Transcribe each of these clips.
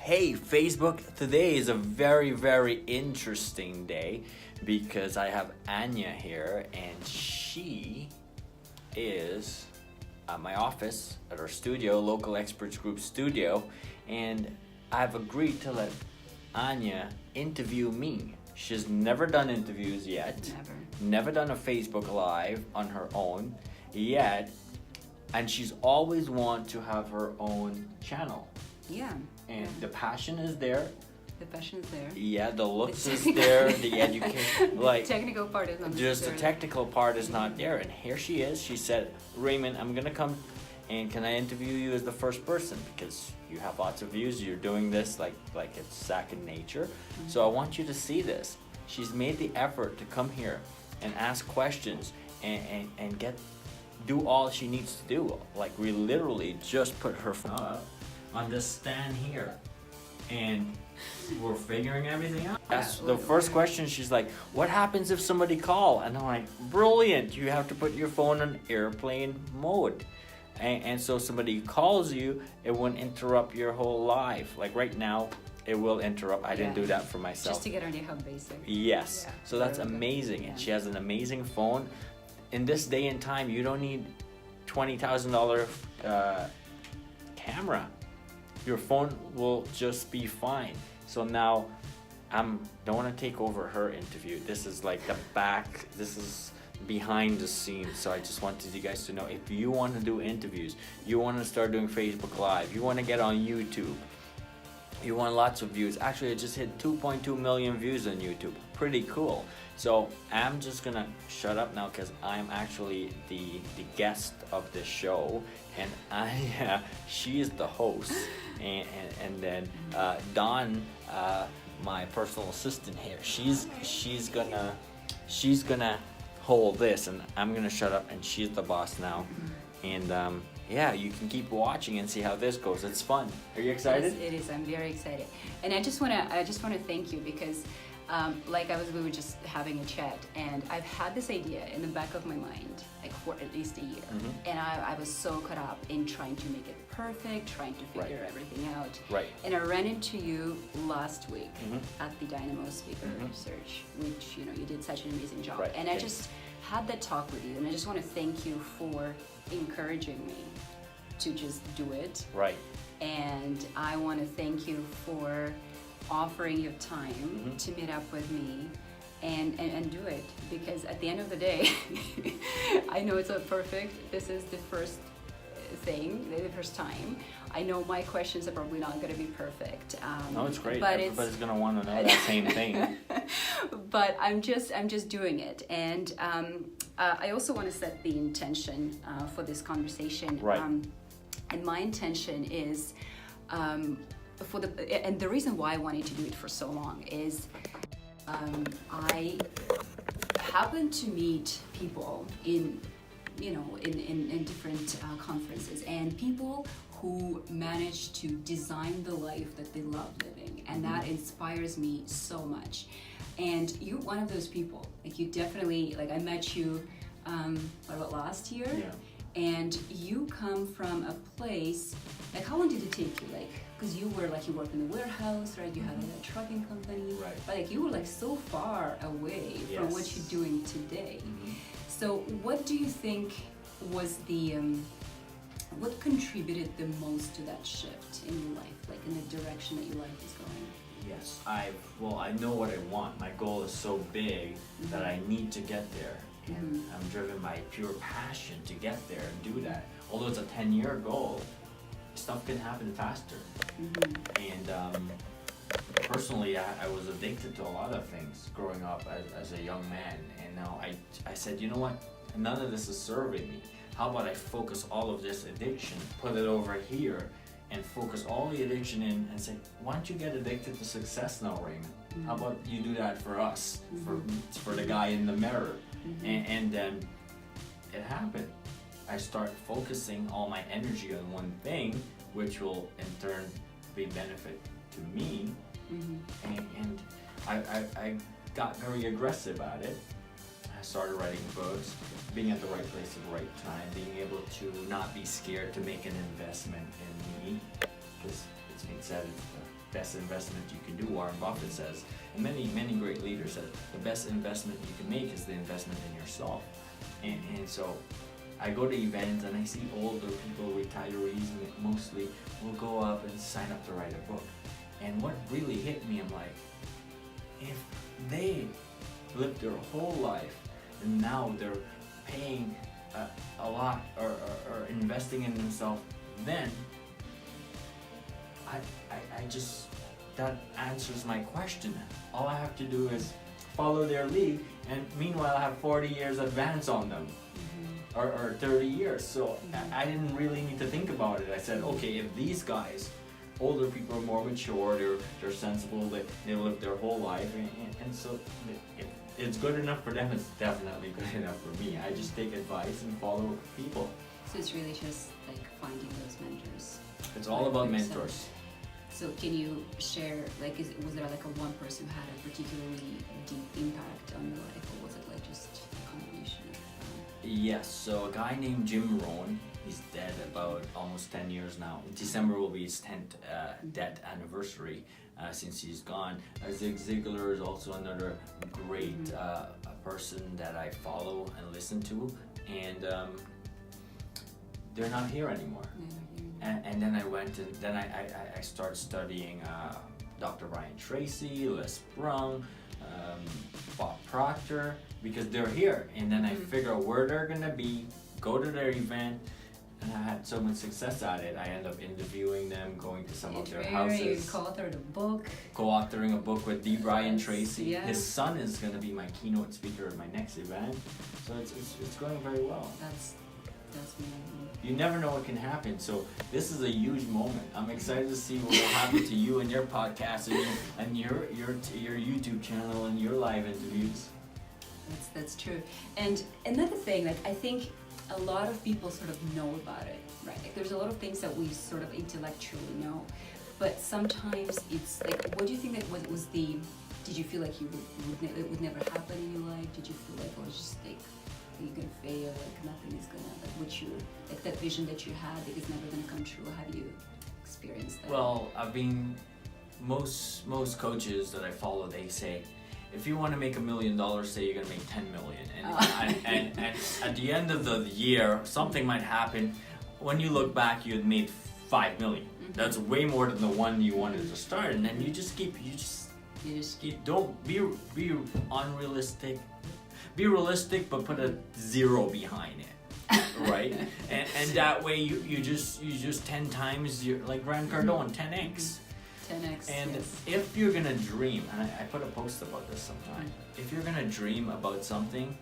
Hey Facebook, today is a very, very interesting day because I have Anya here and she is at my office at our studio, Local Experts Group studio, and I've agreed to let Anya interview me. She's never done interviews yet. Never done a Facebook Live on her own yet, and she's always wanted to have her own channel. Yeah. And the passion is there. The passion is there. Yeah, the looks is there, the education, like technical part is not just the technical part is not there. And here she is. She said, Raymond, I'm gonna come and can I interview you as the first person because you have lots of views. You're doing this like it's second nature. Mm-hmm. So I want you to see this. She's made the effort to come here and ask questions and do all she needs to do. Like we literally just put her phone up on this stand here and we're figuring everything out. That's the first question. She's like, what happens if somebody calls? And I'm like, brilliant, you have to put your phone on airplane mode, and so somebody calls you, it won't interrupt your whole life. Like right now it will interrupt. I didn't do that for myself, just to get on your home basic. Yes. Yeah, so that's amazing. And she has an amazing phone. In this day and time, you don't need $20,000 camera. Your phone will just be fine. So now don't want to take over her interview. This is like the back, this is behind the scenes. So I just wanted you guys to know, if you want to do interviews, you want to start doing Facebook Live, you want to get on YouTube, you want lots of views. Actually, I just hit 2.2 million views on YouTube. Pretty cool. So I'm just gonna shut up now because I'm actually the guest of this show, and she is the host, and then Dawn, my personal assistant here, she's gonna hold this, and I'm gonna shut up, and she's the boss now, and yeah, you can keep watching and see how this goes. It's fun. Are you excited? It is. I'm very excited, and I just wanna thank you because. We were just having a chat, and I've had this idea in the back of my mind like for at least a year, and I was so caught up in trying to make it perfect, trying to figure everything out. Right. And I ran into you last week at the Dynamo Speaker Search, which you did such an amazing job. Right. And I just had that talk with you, and I just want to thank you for encouraging me to just do it. Right. And I want to thank you for offering your time to meet up with me and do it, because at the end of the day I know it's not perfect. This is the first time. I know my questions are probably not going to be perfect. No, it's great. But everybody's going to want to know that same thing. But I'm just doing it, and I also want to set the intention for this conversation. Right. And my intention is and the reason why I wanted to do it for so long is I happen to meet people in different conferences, and people who manage to design the life that they love living, and that inspires me so much. And you're one of those people. Like you definitely, I met you last year? Yeah. And you come from a place, how long did it take you? Because you worked in the warehouse, right? You had a trucking company. Right. But you were so far away from what you're doing today. So what do you think was what contributed the most to that shift in your life, in the direction that your life is going? Yes, I know what I want. My goal is so big that I need to get there. And I'm driven by pure passion to get there and do that. Although it's a 10-year goal, stuff can happen faster. And personally, I was addicted to a lot of things growing up as a young man. And now I said, you know what? None of this is serving me. How about I focus all of this addiction, put it over here, and focus all the addiction in and say, why don't you get addicted to success now, Raymond? How about you do that for us, for the guy in the mirror? And then it happened. I start focusing all my energy on one thing, which will in turn be benefit to me. And I got very aggressive at it. I started writing books, being at the right place at the right time, being able to not be scared to make an investment in me, because it's been said it's best investment you can do. Warren Buffett says, and many great leaders said, the best investment you can make is the investment in yourself. And so I go to events and I see older people, retirees mostly, will go up and sign up to write a book. And what really hit me, I'm like, if they lived their whole life and now they're paying a lot or investing in themselves, then I just, that answers my question. All I have to do is follow their lead, and meanwhile I have 40 years advance on them. Or 30 years, so I didn't really need to think about it. I said, okay, if these guys, older people, are more mature, they're sensible, they live their whole life, and so if it's good enough for them, it's definitely good enough for me. I just take advice and follow people. So it's really just like finding those mentors. It's all about mentors. So can you share, like, was there like a one person who had a particularly deep impact on your life, or was it like just a combination of? Yes, so a guy named Jim Rohn, he's dead about almost 10 years now. December will be his 10th death anniversary since he's gone. Zig Ziglar is also another great person that I follow and listen to, and they're not here anymore. And then I went and then I started studying Dr. Brian Tracy, Les Brown, Bob Proctor, because they're here. And then I figure out where they're gonna be, go to their event, and I had so much success at it. I end up interviewing them, going to some of their houses. You co-authored a book. Co-authoring a book with D. Brian Tracy. Yeah. His son is gonna be my keynote speaker at my next event. So it's going very well. That's amazing. You never know what can happen, so this is a huge moment. I'm excited to see what will happen to you and your podcast and your YouTube channel and your live interviews. That's true. And another thing, like, I think a lot of people sort of know about it, right? Like, there's a lot of things that we sort of intellectually know, but sometimes it's like, what do you think that was the? Did you feel like it would never happen in your life? Did you feel like it was just like, you're gonna fail, like nothing is gonna, like that vision that you had, like, it's never gonna come true? How do you experience that? Well, I mean, most coaches that I follow, they say, if you want to make $1 million, say you're gonna make 10 million, and at the end of the year, something might happen. When you look back, you had made 5 million. That's way more than the one you wanted to start, and then you just keep. Don't be unrealistic. Be realistic, but put a 0 behind it, right? and that way you just 10 times your, like Grant Cardone, 10x. 10x. And yes. if you're gonna dream, and I put a post about this sometime, if you're gonna dream about something,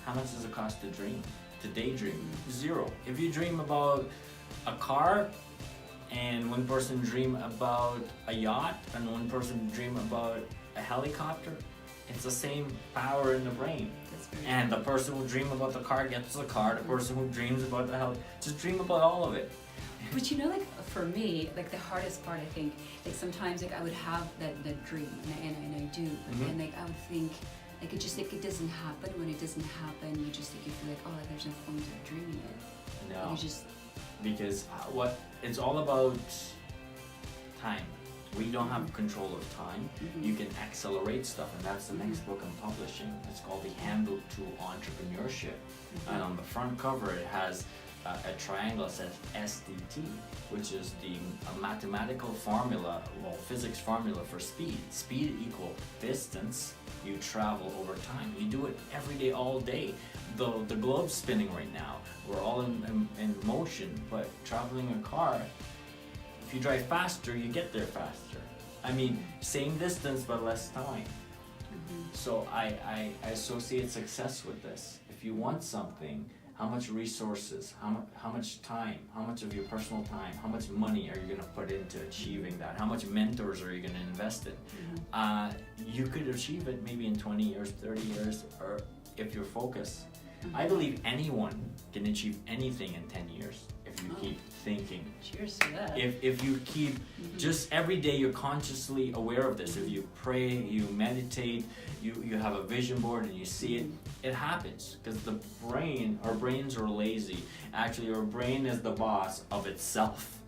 how much does it cost to dream? To daydream? 0. If you dream about a car, and one person dream about a yacht, and one person dream about a helicopter, it's the same power in the brain. And the person who dreams about the car gets the car. The person who dreams about the hell, just dream about all of it. But you know, like, for me, like, the hardest part, I think, like, sometimes, like, I would have that dream, and I do, and like I would think, like, it just, like, it doesn't happen. When it doesn't happen, you just, like, you feel like, oh, there's no point of dreaming it. No. You just, because what it's all about time. We don't have control of time. You can accelerate stuff, and that's the next book I'm publishing. It's called The Handbook to Entrepreneurship. And on the front cover, it has a triangle that says SDT, which is a mathematical formula, physics formula for speed. Speed equal distance you travel over time. You do it every day, all day. The globe's spinning right now. We're all in motion, but traveling a car, if you drive faster, you get there faster. I mean, same distance but less time. So I associate success with this. If you want something, how much resources, how much time, how much of your personal time, how much money are you going to put into achieving that? How much mentors are you going to invest in? You could achieve it maybe in 20 years, 30 years, or if you're focused. I believe anyone can achieve anything in 10 years if you keep thinking. Cheers to that. If you keep just every day, you're consciously aware of this. If you pray, you meditate, you have a vision board and you see it, it happens. Because our brains are lazy. Actually, our brain is the boss of itself.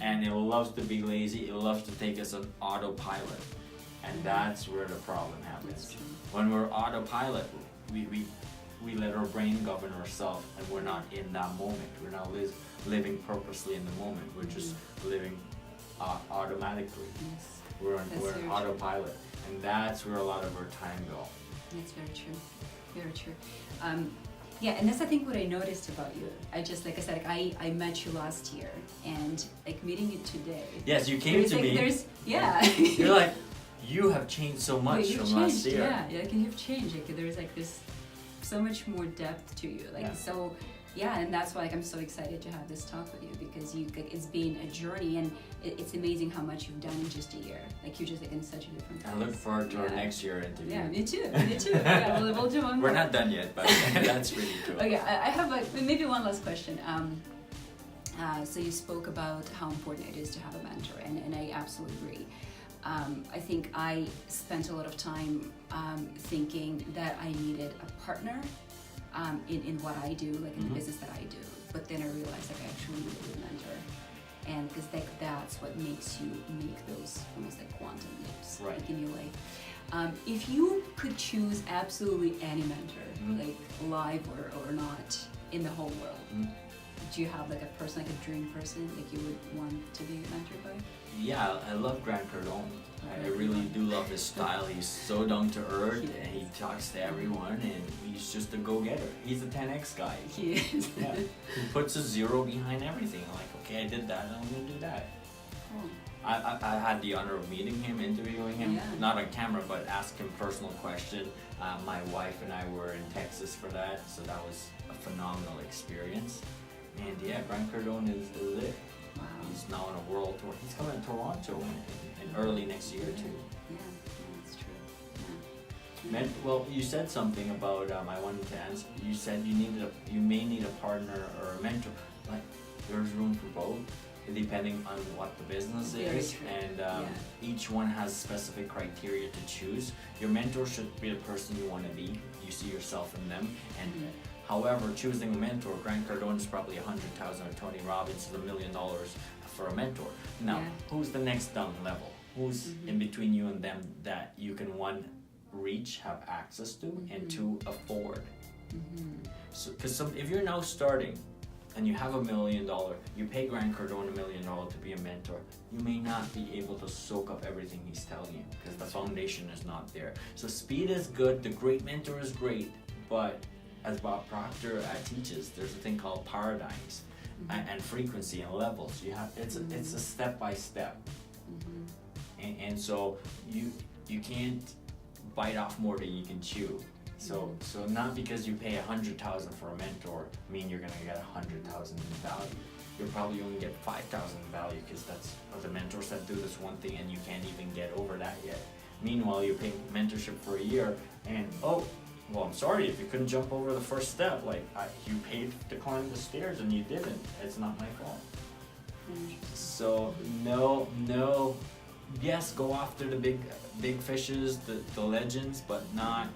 and it loves to be lazy. It loves to take us on autopilot, and that's where the problem happens. When we're autopilot, we let our brain govern ourselves, and we're not in that moment. We're not living purposely in the moment. We're just living automatically. Yes. We're in autopilot, and that's where a lot of our time go. That's very true. Very true. Yeah, and that's I think what I noticed about you. I just like I said, like, I met you last year, and like meeting you today. Yes, you came to me. You're like, you have changed so much from last year. Yeah, like you've changed. Like there's like this so much more depth to you. Like so. Yeah, and that's why like, I'm so excited to have this talk with you, because it's been a journey, and it's amazing how much you've done in just a year. Like you're just like in such a different place. I look forward to our next year interview. Yeah, me too. Yeah, we'll do one more. We're not done yet, but that's really cool. Okay, I have like maybe one last question. So you spoke about how important it is to have a mentor, and I absolutely agree. I think I spent a lot of time thinking that I needed a partner in what I do, like in the business that I do. But then I realized like I actually need a mentor, and because like that's what makes you make those almost like quantum leaps like in your life. If you could choose absolutely any mentor, like live or not, in the whole world, do you have like a person, like a dream person, like you would want to be mentored by? Yeah, I love Grant Cardone. I really do love his style. He's so down to earth, and he talks to everyone, and he's just a go-getter. He's a 10x guy. He is. Yeah. He puts a zero behind everything. Like, okay, I did that, I'm gonna do that. Cool. I had the honor of meeting him, interviewing him, not on camera, but ask him personal question. My wife and I were in Texas for that, so that was a phenomenal experience. And yeah, Grant Cardone is it. Wow. He's now on a world tour. He's coming to Toronto in early next year too. Yeah, that's true. Well, you said something about I wanted to answer. You said you may need a partner or a mentor. Like there's room for both, depending on what the business is, and each one has specific criteria to choose. Your mentor should be the person you want to be. You see yourself in them, and however, choosing a mentor, Grant Cardone is probably $100,000, or Tony Robbins is $1 million for a mentor. Now, who's the next down level? Who's in between you and them that you can reach, have access to, and two, afford? So, because if you're now starting and you have $1 million, you pay Grant Cardone $1 million to be a mentor, you may not be able to soak up everything he's telling you because the foundation is not there. So speed is good, the great mentor is great, but as Bob Proctor teaches, there's a thing called paradigms and frequency and levels. You have it's a step by step, and so you can't bite off more than you can chew. So not because you pay $100,000 for a mentor mean you're gonna get $100,000 in value. You'll probably only get $5,000 in value because that's the mentors that do this one thing and you can't even get over that yet. Meanwhile, you're paying mentorship for a year and well, I'm sorry if you couldn't jump over the first step. Like you paid to climb the stairs and you didn't. It's not my fault. So no. Yes, go after the big fishes, the legends, but not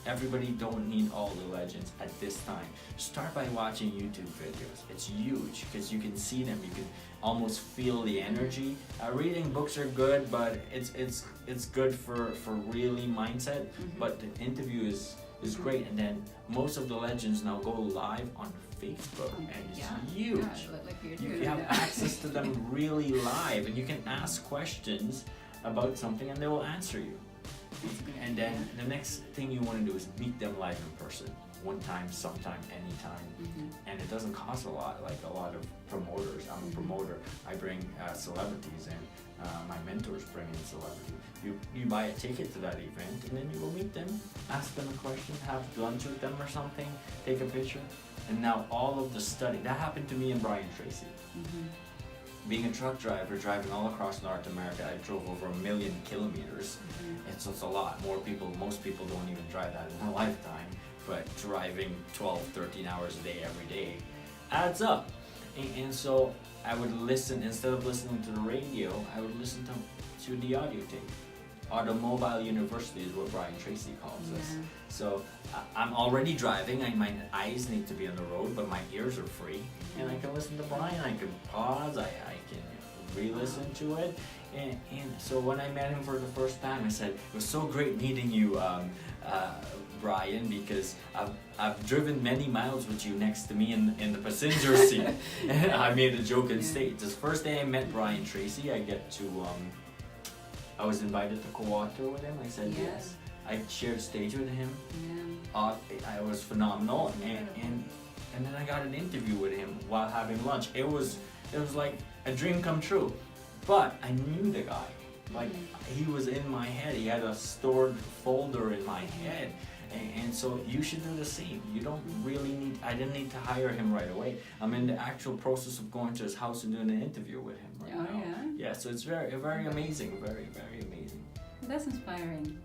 everybody. Don't need all the legends at this time. Start by watching YouTube videos. It's huge because you can see them. You can almost feel the energy. Reading books are good, but it's good for really mindset. But the interview is great, and then most of the legends now go live on Facebook, and it's huge. You have access to them really live, and you can ask questions about something, and they will answer you. And then the next thing you want to do is meet them live in person, one time, sometime, anytime, and it doesn't cost a lot. Like a lot of promoters, I'm a promoter. I bring celebrities in. My mentors bring in celebrities. You buy a ticket to that event, and then you go meet them, ask them a question, have lunch with them or something, take a picture, and now all of the study that happened to me and Brian Tracy. Being a truck driver, driving all across North America, I drove over 1 million kilometers, and so it's a lot. Most people don't even drive that in a lifetime, but driving 12, 13 hours a day every day adds up. And so I would listen, instead of listening to the radio, I would listen to the audio tape. Automobile University is what Brian Tracy calls us. So I'm already driving, my eyes need to be on the road, but my ears are free, and I can listen to Brian, I can pause, I can re-listen to it. And so when I met him for the first time, I said, it was so great meeting you, Brian, because I've driven many miles with you next to me in the passenger seat. And I made a joke and state. The first day I met Brian Tracy, I was invited to co-author with him. I said yes. I shared stage with him. I was phenomenal, and then I got an interview with him while having lunch. It was like a dream come true. But I knew the guy. Like, he was in my head. He had a stored folder in my head. And so you should do the same. You don't really I didn't need to hire him right away. I'm in the actual process of going to his house and doing an interview with him right now. Yeah, so it's very, very amazing. Very, very amazing. That's inspiring.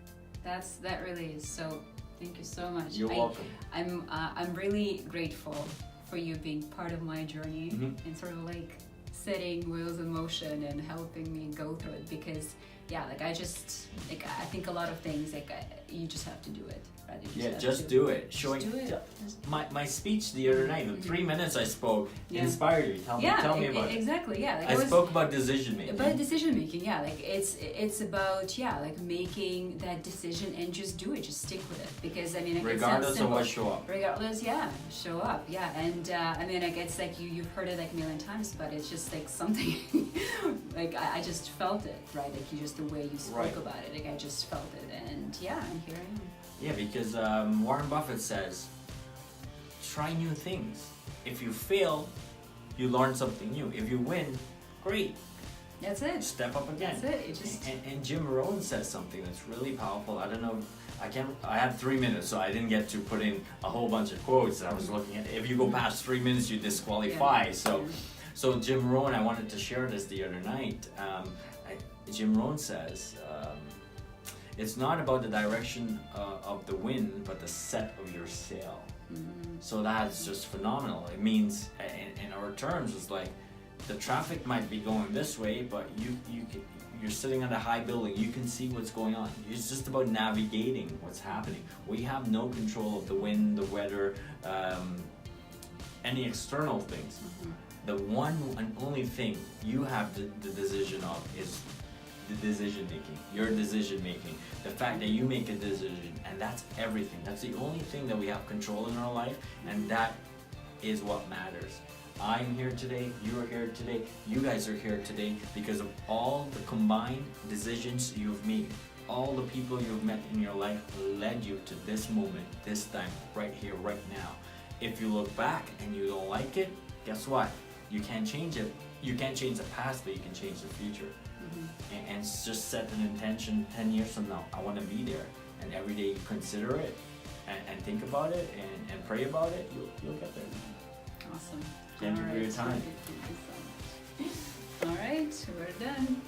That really is. So thank you so much. You're welcome. I'm really grateful for you being part of my journey and sort of like setting wheels in motion and helping me go through it, because I think a lot of things you just have to do it. Right? Just do it. My speech the other night, the 3 minutes I spoke, inspired you. Tell me about it. Exactly. I spoke about decision making. About decision making, it's about making that decision and just do it. Just stick with it, because regardless of what show up. Show up. And it's like you've heard it like a million times, but it's just like something like I just felt it, right? Like just the way you spoke about it, like I just felt it, and here I am. Yeah, because Warren Buffett says, try new things. If you fail, you learn something new. If you win, great. That's it. Step up again. That's it. And Jim Rohn says something that's really powerful. I don't know. I have 3 minutes, so I didn't get to put in a whole bunch of quotes that I was looking at. If you go past 3 minutes, you disqualify. So Jim Rohn, I wanted to share this the other night. Jim Rohn says, it's not about the direction of the wind, but the set of your sail. So that's just phenomenal. It means, in our terms, it's like the traffic might be going this way, but you're sitting on a high building. You can see what's going on. It's just about navigating what's happening. We have no control of the wind, the weather, any external things. The one and only thing you have the decision of is the decision making, your decision making, the fact that you make a decision, and that's everything. That's the only thing that we have control in our life, and that is what matters. I'm here today, you are here today, you guys are here today because of all the combined decisions you've made. All the people you've met in your life led you to this moment, this time, right here, right now. If you look back and you don't like it, guess what? You can't change it. You can't change the past, but you can change the future. And just set an intention 10 years from now. I want to be there. And every day you consider it and think about it and pray about it, you'll get there. Awesome. Thank you for your time. All right, we're done.